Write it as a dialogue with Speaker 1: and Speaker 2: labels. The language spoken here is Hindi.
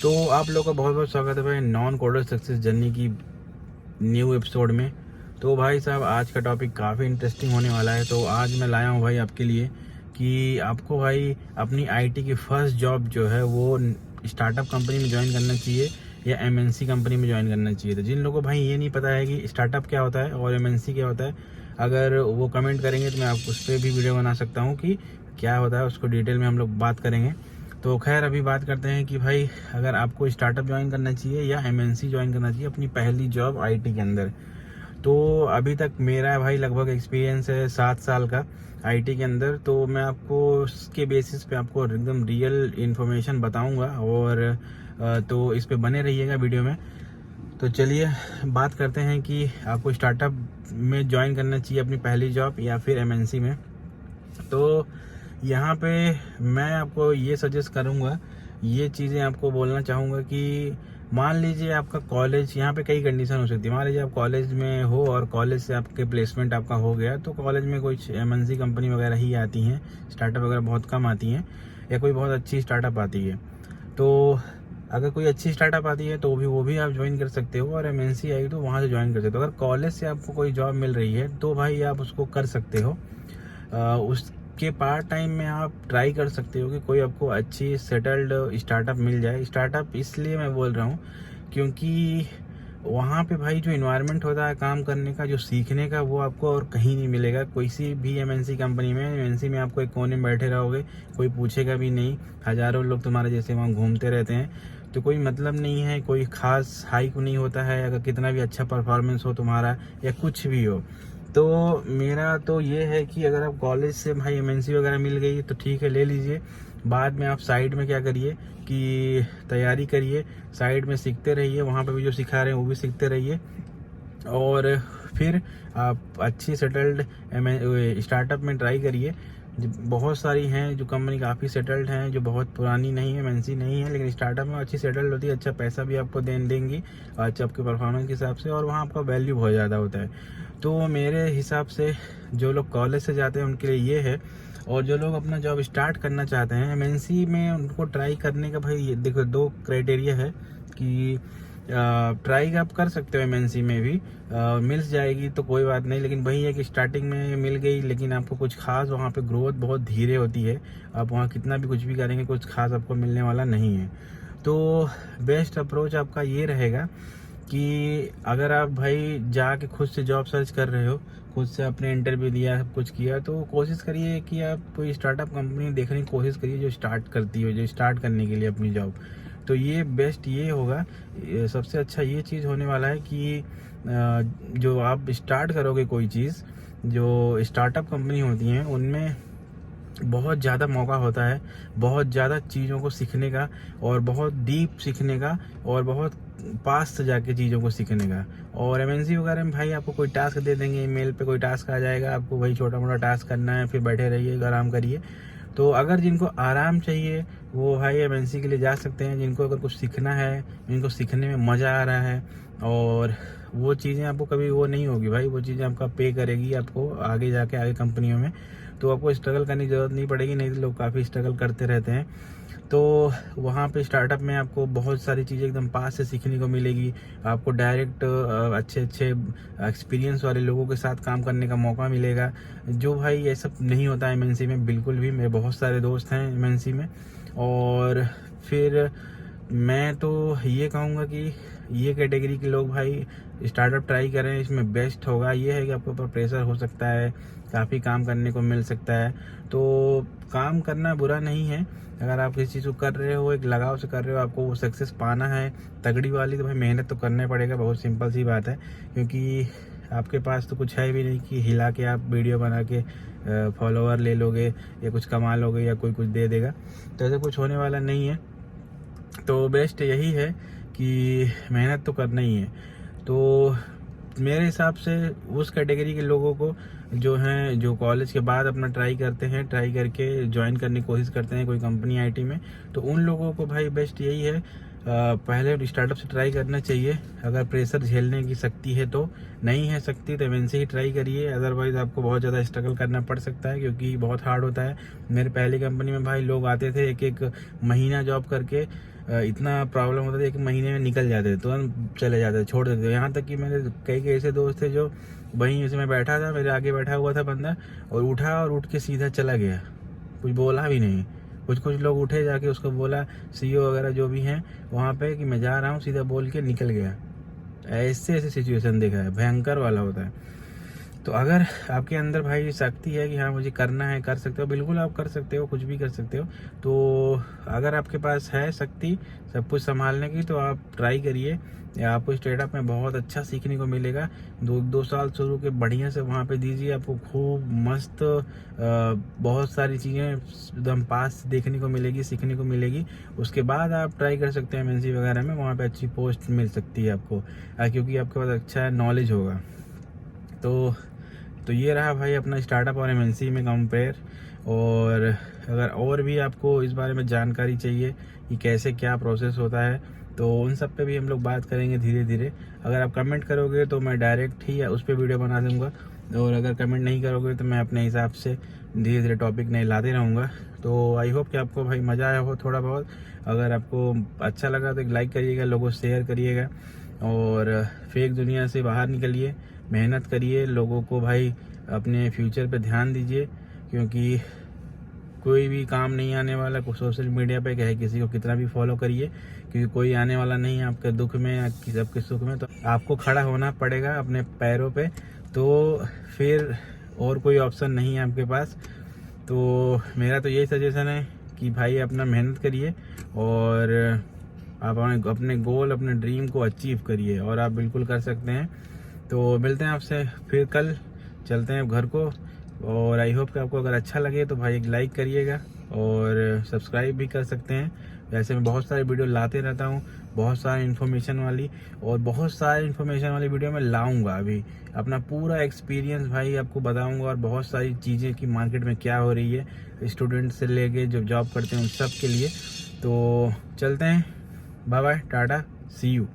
Speaker 1: तो आप लोग का बहुत बहुत स्वागत है भाई नॉन कोडर सक्सेस जर्नी की न्यू एपिसोड में। तो भाई साहब आज का टॉपिक काफ़ी इंटरेस्टिंग होने वाला है। तो आज मैं लाया हूँ भाई आपके लिए कि आपको भाई अपनी आईटी की फर्स्ट जॉब जो है वो स्टार्टअप कंपनी में ज्वाइन करना चाहिए या एमएनसी कंपनी में ज्वाइन करना चाहिए। तो जिन लोगों को भाई ये नहीं पता है कि स्टार्टअप क्या होता है और एमएनसी क्या होता है, अगर वो कमेंट करेंगे तो मैं आप उस पर भी वीडियो बना सकता हूँ कि क्या होता है, उसको डिटेल में हम लोग बात करेंगे। तो खैर अभी बात करते हैं कि भाई अगर आपको स्टार्टअप ज्वाइन करना चाहिए या एमएनसी ज्वाइन करना चाहिए अपनी पहली जॉब आईटी के अंदर। तो अभी तक मेरा भाई लगभग एक्सपीरियंस है 7 साल का आईटी के अंदर। तो मैं आपको उसके बेसिस पे आपको एकदम रियल इन्फॉर्मेशन बताऊंगा और तो इस पे बने रहिएगा वीडियो में। तो चलिए बात करते हैं कि आपको स्टार्टअप में ज्वाइन करना चाहिए अपनी पहली जॉब या फिर एमएनसी में। तो यहाँ पे मैं आपको ये सजेस्ट करूँगा, ये चीज़ें आपको बोलना चाहूँगा कि मान लीजिए आपका कॉलेज, यहाँ पे कई कंडीशन हो सकती है। मान लीजिए आप कॉलेज में हो और कॉलेज से आपके प्लेसमेंट आपका हो गया, तो कॉलेज में कुछ एमएनसी कंपनी वगैरह ही आती हैं, स्टार्टअप वगैरह बहुत कम आती हैं या कोई बहुत अच्छी स्टार्टअप आती है। तो अगर कोई अच्छी स्टार्टअप आती है तो वो भी आप ज्वाइन कर सकते हो और एमएनसी आई तो वहाँ से ज्वाइन कर सकते हो। अगर कॉलेज से आपको कोई जॉब मिल रही है तो भाई आप उसको कर सकते हो। उसके पार्ट टाइम में आप ट्राई कर सकते हो कि कोई आपको अच्छी सेटल्ड स्टार्टअप मिल जाए। स्टार्टअप इसलिए मैं बोल रहा हूँ क्योंकि वहाँ पे भाई जो इन्वायरमेंट होता है काम करने का, जो सीखने का, वो आपको और कहीं नहीं मिलेगा। किसी भी एमएनसी कंपनी में, एमएनसी में आपको एक कोने में बैठे रहोगे, कोई पूछेगा भी नहीं, हज़ारों लोग तुम्हारे जैसे वहाँ घूमते रहते हैं, तो कोई मतलब नहीं है, कोई खास हाइक नहीं होता है अगर कितना भी अच्छा परफॉर्मेंस हो तुम्हारा या कुछ भी हो। तो मेरा तो ये है कि अगर आप कॉलेज से भाई एमएनसी वगैरह मिल गई तो ठीक है, ले लीजिए। बाद में आप साइड में क्या करिए कि तैयारी करिए, साइड में सीखते रहिए, वहाँ पे भी जो सिखा रहे हैं वो भी सीखते रहिए और फिर आप अच्छी सेटल्ड स्टार्टअप में ट्राई करिए। बहुत सारी हैं जो कंपनी काफ़ी सेटल्ड हैं, जो बहुत पुरानी नहीं है, एमएनसी नहीं है, लेकिन स्टार्टअप में अच्छी सेटल्ड होती है, अच्छा पैसा भी आपको देंगी अच्छा आपके परफॉर्मेंस के हिसाब से, और वहाँ आपका वैल्यू बहुत ज़्यादा होता है। तो मेरे हिसाब से जो लोग कॉलेज से जाते हैं उनके लिए ये है, और जो लोग अपना जॉब स्टार्ट करना चाहते हैं एमएनसी में, उनको ट्राई करने का भाई ये देखो 2 क्राइटेरिया है कि ट्राई आप कर सकते हो एमएनसी में भी, मिल जाएगी तो कोई बात नहीं, लेकिन वही है कि स्टार्टिंग में मिल गई लेकिन आपको कुछ खास, वहाँ पे ग्रोथ बहुत धीरे होती है, आप वहाँ कितना भी कुछ भी करेंगे कुछ खास आपको मिलने वाला नहीं है। तो बेस्ट अप्रोच आपका ये रहेगा कि अगर आप भाई जाके खुद से जॉब सर्च कर रहे हो, खुद से आपने इंटरव्यू दिया, सब कुछ किया, तो कोशिश करिए कि आप कोई स्टार्टअप कंपनी देखने की कोशिश करिए जो स्टार्ट करती हो, जो स्टार्ट करने के लिए अपनी जॉब। तो ये बेस्ट ये होगा, सबसे अच्छा ये चीज़ होने वाला है कि जो आप स्टार्ट करोगे कोई चीज़, जो स्टार्टअप कंपनी होती हैं उनमें बहुत ज़्यादा मौका होता है, बहुत ज़्यादा चीज़ों को सीखने का और बहुत डीप सीखने का और बहुत पास से जाके चीज़ों को सीखने का। और एमएनसी वगैरह में भाई आपको कोई टास्क दे देंगे, ईमेल पे कोई टास्क आ जाएगा, आपको वही छोटा मोटा टास्क करना है, फिर बैठे रहिए आराम करिए। तो अगर जिनको आराम चाहिए वो भाई एमएनसी के लिए जा सकते हैं। जिनको अगर कुछ सीखना है, जिनको सीखने में मज़ा आ रहा है और वो चीज़ें आपको कभी वो नहीं होगी भाई, वो चीज़ें आपका पे करेगी आपको आगे जाके आगे कंपनियों में, तो आपको स्ट्रगल करने की ज़रूरत नहीं पड़ेगी। नहीं तो लोग काफ़ी स्ट्रगल करते रहते हैं। तो वहाँ पे स्टार्टअप में आपको बहुत सारी चीज़ें एकदम पास से सीखने को मिलेगी, आपको डायरेक्ट अच्छे अच्छे एक्सपीरियंस वाले लोगों के साथ काम करने का मौका मिलेगा, जो भाई ये सब नहीं होता है एमएनसी में बिल्कुल भी। मेरे बहुत सारे दोस्त हैं एमएनसी में, और फिर मैं तो ये कहूँगा कि ये कैटेगरी के लोग भाई स्टार्टअप ट्राई करें, इसमें बेस्ट होगा। ये है कि आपके ऊपर प्रेशर हो सकता है, काफ़ी काम करने को मिल सकता है, तो काम करना बुरा नहीं है। अगर आप किसी चीज़ को कर रहे हो, एक लगाव से कर रहे हो, आपको वो सक्सेस पाना है तगड़ी वाली, तो भाई मेहनत तो करना पड़ेगा, बहुत सिंपल सी बात है। क्योंकि आपके पास तो कुछ है भी नहीं कि हिला के आप वीडियो बना के फॉलोवर ले लोगे या कुछ कमा लोगे या कोई कुछ दे देगा, तो ऐसा कुछ होने वाला नहीं है। तो बेस्ट यही है कि मेहनत तो करना ही है। तो मेरे हिसाब से उस कैटेगरी के लोगों को जो हैं, जो कॉलेज के बाद अपना ट्राई करते हैं, ट्राई करके ज्वाइन करने की कोशिश करते हैं कोई कंपनी आईटी में, तो उन लोगों को भाई बेस्ट यही है, पहले स्टार्टअप से ट्राई करना चाहिए। अगर प्रेशर झेलने की शक्ति है तो, नहीं है शक्ति तो एमएनसी ही ट्राई करिए, अदरवाइज़ आपको बहुत ज़्यादा स्ट्रगल करना पड़ सकता है क्योंकि बहुत हार्ड होता है। मेरे पहली कंपनी में भाई लोग आते थे एक एक महीना जॉब करके, इतना प्रॉब्लम होता था, 1 महीने में निकल जाते थे, तुरंत चले जाते थे, छोड़ देते थे। यहाँ तक कि मेरे कई ऐसे दोस्त थे जो वहीं से मैं बैठा था, मेरे आगे बैठा हुआ था बंदा, और उठा और उठ के सीधा चला गया, कुछ बोला भी नहीं। कुछ लोग उठे, जाके उसको बोला, सीईओ वगैरह जो भी हैं वहाँ पे, कि मैं जा रहा हूँ, सीधा बोल के निकल गया। ऐसे सिचुएशन देखा है, भयंकर वाला होता है। तो अगर आपके अंदर भाई शक्ति है कि हाँ मुझे करना है, कर सकते हो, बिल्कुल आप कर सकते हो, कुछ भी कर सकते हो। तो अगर आपके पास है शक्ति सब कुछ संभालने की, तो आप ट्राई करिए। आपको स्टार्टअप में बहुत अच्छा सीखने को मिलेगा। 2 साल शुरू के बढ़िया से वहाँ पे दीजिए, आपको खूब मस्त बहुत सारी चीज़ें एकदम पास देखने को मिलेगी, सीखने को मिलेगी। उसके बाद आप ट्राई कर सकते हैं एमएनसी वगैरह में, वहाँ पे अच्छी पोस्ट मिल सकती है आपको, क्योंकि आपके पास अच्छा नॉलेज होगा। तो ये रहा भाई अपना स्टार्टअप और एमएनसी में कंपेयर। और अगर और भी आपको इस बारे में जानकारी चाहिए कि कैसे क्या प्रोसेस होता है, तो उन सब पे भी हम लोग बात करेंगे धीरे धीरे। अगर आप कमेंट करोगे तो मैं डायरेक्ट ही उस पर वीडियो बना दूंगा, और अगर कमेंट नहीं करोगे तो मैं अपने हिसाब से धीरे धीरे टॉपिक नए लाते रहूँगा। तो आई होप कि आपको भाई मज़ा आया हो थोड़ा बहुत। अगर आपको अच्छा लगा तो एक लाइक करिएगा, लोगों को शेयर करिएगा, और फेक दुनिया से बाहर निकलिए, मेहनत करिए, लोगों को भाई अपने फ्यूचर पे ध्यान दीजिए, क्योंकि कोई भी काम नहीं आने वाला। सोशल मीडिया पे कहे किसी को कितना भी फॉलो करिए, क्योंकि कोई आने वाला नहीं है आपके दुख में या आपके सुख में। तो आपको खड़ा होना पड़ेगा अपने पैरों पे, तो फिर और कोई ऑप्शन नहीं है आपके पास। तो मेरा तो यही सजेशन है कि भाई अपना मेहनत करिए, और आप अपने गोल, अपने ड्रीम को अचीव करिए, और आप बिल्कुल कर सकते हैं। तो मिलते हैं आपसे फिर कल, चलते हैं घर को। और आई होप कि आपको अगर अच्छा लगे तो भाई एक लाइक करिएगा, और सब्सक्राइब भी कर सकते हैं। वैसे मैं बहुत सारी वीडियो लाते रहता हूँ, बहुत सारी इन्फॉर्मेशन वाली, और बहुत सारी इन्फॉर्मेशन वाली वीडियो मैं लाऊंगा। अभी अपना पूरा एक्सपीरियंस भाई आपको बताऊंगा, और बहुत सारी चीज़ें कि मार्केट में क्या हो रही है, स्टूडेंट से लेके जो जॉब करते हैं उन सब के लिए। तो चलते हैं, bye bye, tata, see you.